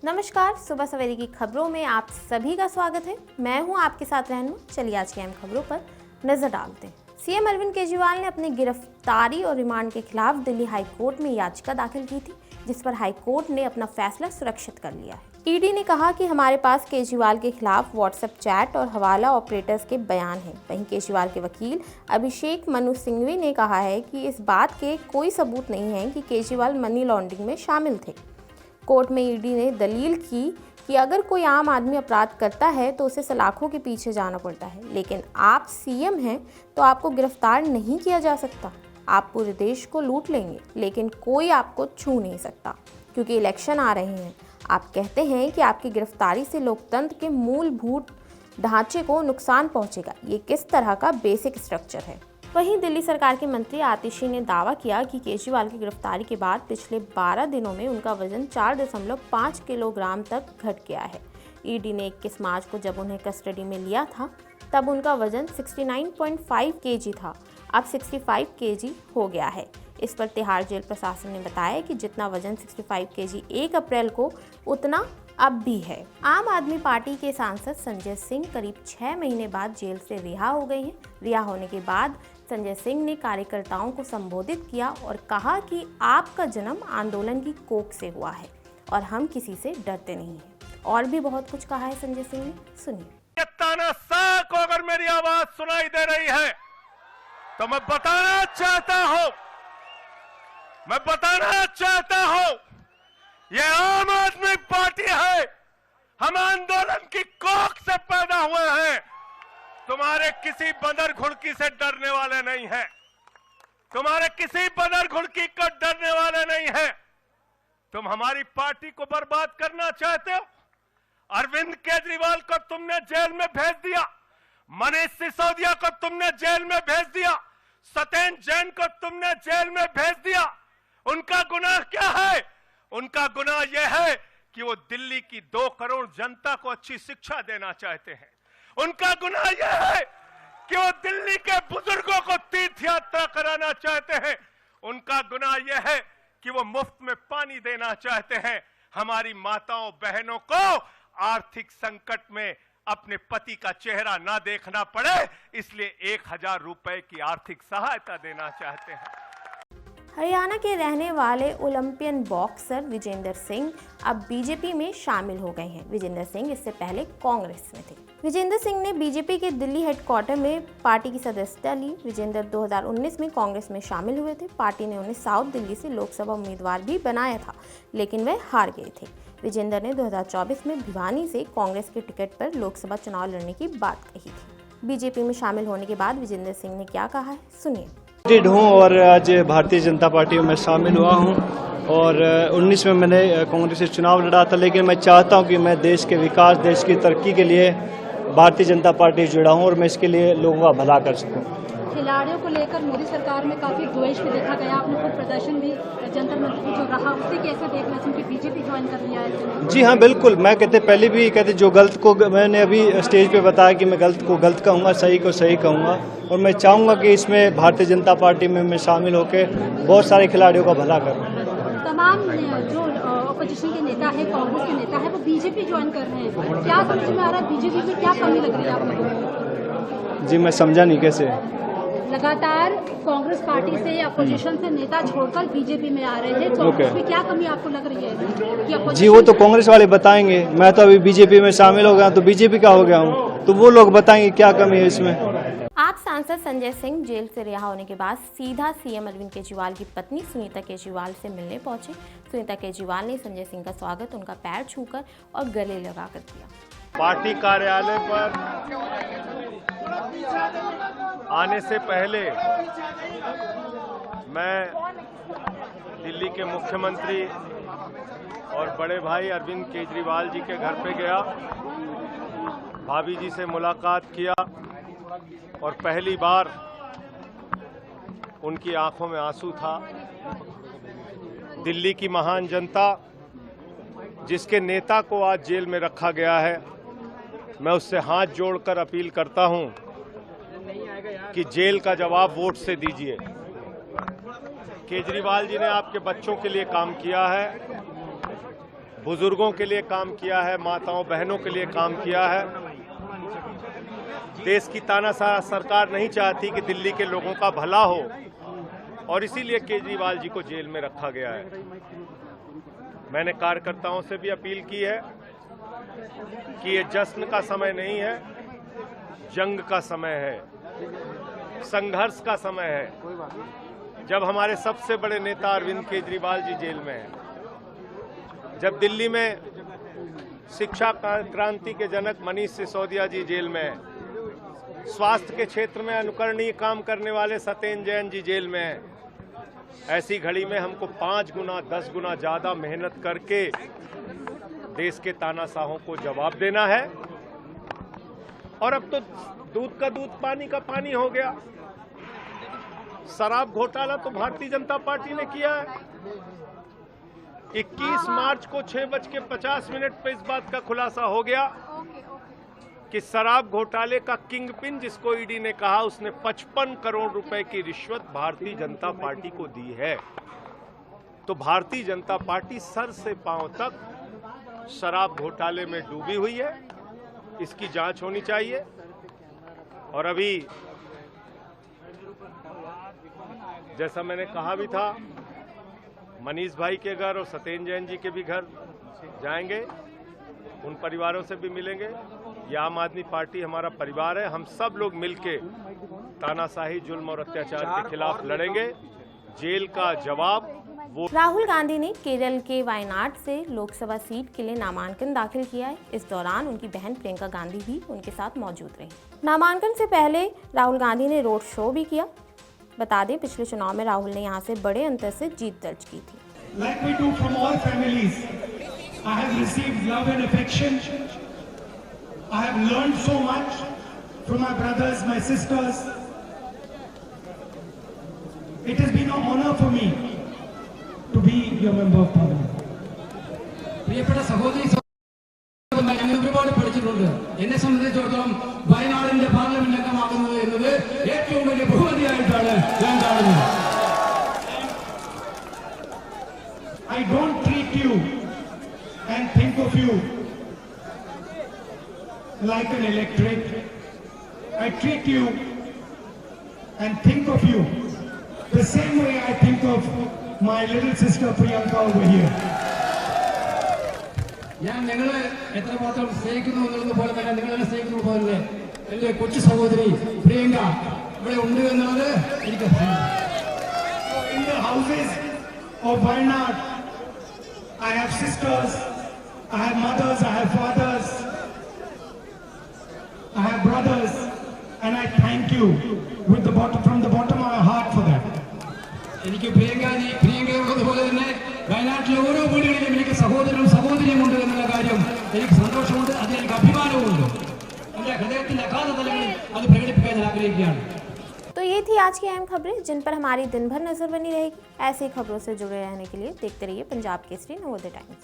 नमस्कार, सुबह सवेरे की खबरों में आप सभी का स्वागत है। मैं हूं आपके साथ रहनुमा। चलिए आज की अहम खबरों पर नजर डालते हैं। सीएम अरविंद केजरीवाल ने अपनी गिरफ्तारी और रिमांड के खिलाफ दिल्ली हाई कोर्ट में याचिका दाखिल की थी, जिस पर हाई कोर्ट ने अपना फैसला सुरक्षित कर लिया है। ईडी ने कहा कि हमारे पास केजरीवाल के खिलाफ व्हाट्सएप चैट और हवाला ऑपरेटर्स के बयान हैं। वहीं केजरीवाल के वकील अभिषेक मनु सिंघवी ने कहा है कि इस बात के कोई सबूत नहीं है कि केजरीवाल मनी लॉन्ड्रिंग में शामिल थे। कोर्ट में ईडी ने दलील की कि अगर कोई आम आदमी अपराध करता है तो उसे सलाखों के पीछे जाना पड़ता है, लेकिन आप सीएम हैं तो आपको गिरफ्तार नहीं किया जा सकता। आप पूरे देश को लूट लेंगे लेकिन कोई आपको छू नहीं सकता, क्योंकि इलेक्शन आ रहे हैं। आप कहते हैं कि आपकी गिरफ्तारी से लोकतंत्र के मूलभूत ढांचे को नुकसान पहुंचेगा। ये किस तरह का बेसिक स्ट्रक्चर है। वहीं दिल्ली सरकार के मंत्री आतिशी ने दावा किया कि केजरीवाल की गिरफ्तारी के बाद पिछले 12 दिनों में उनका वजन 4.5 किलोग्राम तक घट गया है। ईडी ने 21 मार्च को जब उन्हें कस्टडी में लिया था तब उनका वजन 69.5 केजी था, अब 65 केजी हो गया है। इस पर तिहाड़ जेल प्रशासन ने बताया कि जितना वजन 65 केजी 1 अप्रैल को, उतना अब भी है। आम आदमी पार्टी के सांसद संजय सिंह करीब 6 महीने बाद जेल से रिहा हो गए हैं। रिहा होने के बाद संजय सिंह ने कार्यकर्ताओं को संबोधित किया और कहा कि आपका जन्म आंदोलन की कोख से हुआ है और हम किसी से डरते नहीं हैं। और भी बहुत कुछ कहा है संजय सिंह ने, सुनिए। तानाशाह को अगर मेरी आवाज सुनाई दे रही है तो मैं बताना चाहता हूं ये आम आदमी पार्टी है। हम आंदोलन की कोख से पैदा हुए हैं। तुम्हारे किसी बंदर घुड़की से डरने वाले नहीं हैं। तुम्हारे किसी बंदर घुड़की को डरने वाले नहीं हैं। तुम हमारी पार्टी को बर्बाद करना चाहते हो। अरविंद केजरीवाल को तुमने जेल में भेज दिया, मनीष सिसोदिया को तुमने जेल में भेज दिया, सत्येंद्र जैन को तुमने जेल में भेज दिया। उनका गुनाह क्या है? उनका गुनाह यह है कि वो दिल्ली की 2 करोड़ जनता को अच्छी शिक्षा देना चाहते हैं। उनका गुनाह यह है कि वो दिल्ली के बुजुर्गों को तीर्थ यात्रा कराना चाहते हैं। उनका गुनाह यह है कि वो मुफ्त में पानी देना चाहते हैं। हमारी माताओं बहनों को आर्थिक संकट में अपने पति का चेहरा ना देखना पड़े, इसलिए 1000 रुपए की आर्थिक सहायता देना चाहते हैं। हरियाणा के रहने वाले ओलंपियन बॉक्सर विजेंद्र सिंह अब बीजेपी में शामिल हो गए हैं। विजेंद्र सिंह इससे पहले कांग्रेस में थे। विजेंद्र सिंह ने बीजेपी के दिल्ली हेडक्वार्टर में पार्टी की सदस्यता ली। विजेंद्र 2019 में कांग्रेस में शामिल हुए थे। पार्टी ने उन्हें साउथ दिल्ली से लोकसभा उम्मीदवार भी बनाया था, लेकिन वह हार गए थे। विजेंद्र ने 2024 में भिवानी से कांग्रेस के टिकट पर लोकसभा चुनाव लड़ने की बात कही थी। बीजेपी में शामिल होने के बाद विजेंद्र सिंह ने क्या कहा है, सुनिए। हूँ और आज भारतीय जनता पार्टी में शामिल हुआ हूँ और 19 में मैंने कांग्रेस से चुनाव लड़ा था, लेकिन मैं चाहता हूँ कि मैं देश के विकास, देश की तरक्की के लिए भारतीय जनता पार्टी से जुड़ा हूँ और मैं इसके लिए लोगों का भला कर सकूँ। खिलाड़ियों को लेकर मोदी सरकार में काफी द्वेष भी देखा गया। आपने खुद प्रदर्शन भी जंतर मंतर जो रहा, उसे कैसे देखना चाहिए? बीजेपी ज्वाइन कर लिया है। जी हाँ, बिल्कुल। मैं पहले भी कहते जो गलत को, मैंने अभी स्टेज पे बताया कि मैं गलत को गलत कहूँगा, सही को सही कहूँगा और मैं चाहूँगा कि इसमें भारतीय जनता पार्टी में मैं शामिल होकर बहुत सारे खिलाड़ियों का भला करूँ। तमाम जो अपोजिशन के नेता है, कांग्रेस के नेता है, वो बीजेपी ज्वाइन कर रहे हैं। क्या समझ में आ रहा है बीजेपी में क्या कमी लग रही है आपको? जी मैं समझा नहीं, कैसे? लगातार कांग्रेस पार्टी से अपोजिशन से नेता छोड़कर बीजेपी में आ रहे हैं, तो उसमें क्या कमी आपको लग रही है कि जी वो तो कांग्रेस वाले बताएंगे। मैं तो अभी बीजेपी में शामिल हो गया, तो बीजेपी का हो गया हूँ, तो वो लोग बताएंगे क्या कमी है इसमें। आप सांसद संजय सिंह जेल से रिहा होने के बाद सीधा सीएम अरविंद केजरीवाल की पत्नी सुनीता केजरीवाल से मिलने पहुंचे। सुनीता केजरीवाल ने संजय सिंह का स्वागत उनका पैर छूकर और गले लगाकर किया। पार्टी कार्यालय पर आने से पहले मैं दिल्ली के मुख्यमंत्री और बड़े भाई अरविंद केजरीवाल जी के घर पे गया, भाभी जी से मुलाकात किया और पहली बार उनकी आंखों में आंसू था। दिल्ली की महान जनता, जिसके नेता को आज जेल में रखा गया है, मैं उससे हाथ जोड़कर अपील करता हूं कि जेल का जवाब वोट से दीजिए। केजरीवाल जी ने आपके बच्चों के लिए काम किया है, बुजुर्गों के लिए काम किया है, माताओं बहनों के लिए काम किया है। देश की तानाशाह सरकार नहीं चाहती कि दिल्ली के लोगों का भला हो और इसीलिए केजरीवाल जी को जेल में रखा गया है। मैंने कार्यकर्ताओं से भी अपील की है कि ये जश्न का समय नहीं है, जंग का समय है, संघर्ष का समय है। जब हमारे सबसे बड़े नेता अरविंद केजरीवाल जी जेल में हैं, जब दिल्ली में शिक्षा क्रांति के जनक मनीष सिसोदिया जी जेल में हैं, स्वास्थ्य के क्षेत्र में अनुकरणीय काम करने वाले सत्येंद्र जैन जी जेल में हैं, ऐसी घड़ी में हमको 5 गुना 10 गुना ज्यादा मेहनत करके देश के तानाशाहों को जवाब देना है। और अब तो दूध का दूध पानी का पानी हो गया। शराब घोटाला तो भारतीय जनता पार्टी ने किया है। 21 मार्च को 6:50 पे इस बात का खुलासा हो गया कि शराब घोटाले का किंगपिन जिसको ईडी ने कहा, उसने 55 करोड़ रुपए की रिश्वत भारतीय जनता पार्टी को दी है। तो भारतीय जनता पार्टी सर से पांव तक शराब घोटाले में डूबी हुई है। इसकी जांच होनी चाहिए। और अभी जैसा मैंने कहा भी था, मनीष भाई के घर और सत्येंद्र जैन जी के भी घर जाएंगे, उन परिवारों से भी मिलेंगे। ये आम आदमी पार्टी हमारा परिवार है। हम सब लोग मिलके तानाशाही, जुल्म और अत्याचार के खिलाफ लड़ेंगे। जेल का जवाब वो। राहुल गांधी ने केरल के वायनाड से लोकसभा सीट के लिए नामांकन दाखिल किया है। इस दौरान उनकी बहन प्रियंका गांधी भी उनके साथ मौजूद रही। नामांकन से पहले राहुल गांधी ने रोड शो भी किया। बता दें, पिछले चुनाव में राहुल ने यहां से बड़े अंतर से जीत दर्ज की थी। Like we do from all families, I have received love and affection. I have learned so much from my brothers, my sisters. It has been an honor for me to be your member of parliament. പ്രിയപ്പെട്ട സഹോദരി സഹോദരന്മാരെ, ഞാൻ ഒരുപാട് പഠിച്ചിട്ടുണ്ട്. എന്നെ സംബന്ധിച്ചിടത്തോളം വയനാടിന്റെ parliament അംഗമാകുന്നത് എന്നത് ഏറ്റവും വലിയ ബഹുമതിയായിട്ടാണ് ഞാൻ കാണുന്നത്. I don't treat you and think of you like an electorate. I treat you and think of you the same way I think of my little sister Priyanka over here. ഞാൻ നിങ്ങളെ എത്രമാത്രം സ്നേഹിക്കുന്നു എന്നുള്ളത് പോലെ തന്നെ നിങ്ങളെ സ്നേഹിക്കുന്നത് പോലെ എന്റെ കൊച്ചു സഹോദരി പ്രിയങ്ക ഇവിടെ ഉണ്ട് എന്നുള്ളത് എനിക്ക് In the houses of Wayanad, I have sisters, I have mothers, I have fathers, I have brothers, and I thank you from the bottom of my heart for that. എനിക്ക് പ്രിയങ്കയുള്ളതുപോലെ തന്നെ വയനാട്ടിലെ ഓരോ വീടുകളിലും എനിക്ക് സഹോദരനും സഹോദരിയും ഉണ്ട് എന്നുള്ള കാര്യം എനിക്ക് സന്തോഷമുണ്ട്. അതിലെനിക്ക് അഭിമാനവുമുണ്ട്. എന്റെ ഹൃദയത്തിന്റെ അഗാധ തലങ്ങളിൽ അത് പ്രകടിപ്പിക്കാൻ ഞാൻ ആഗ്രഹിക്കുകയാണ്. तो ये थी आज की अहम खबरें जिन पर हमारी दिन भर नजर बनी रहेगी। ऐसी खबरों से जुड़े रहने के लिए देखते रहिए पंजाब केसरी नवोदय टाइम्स।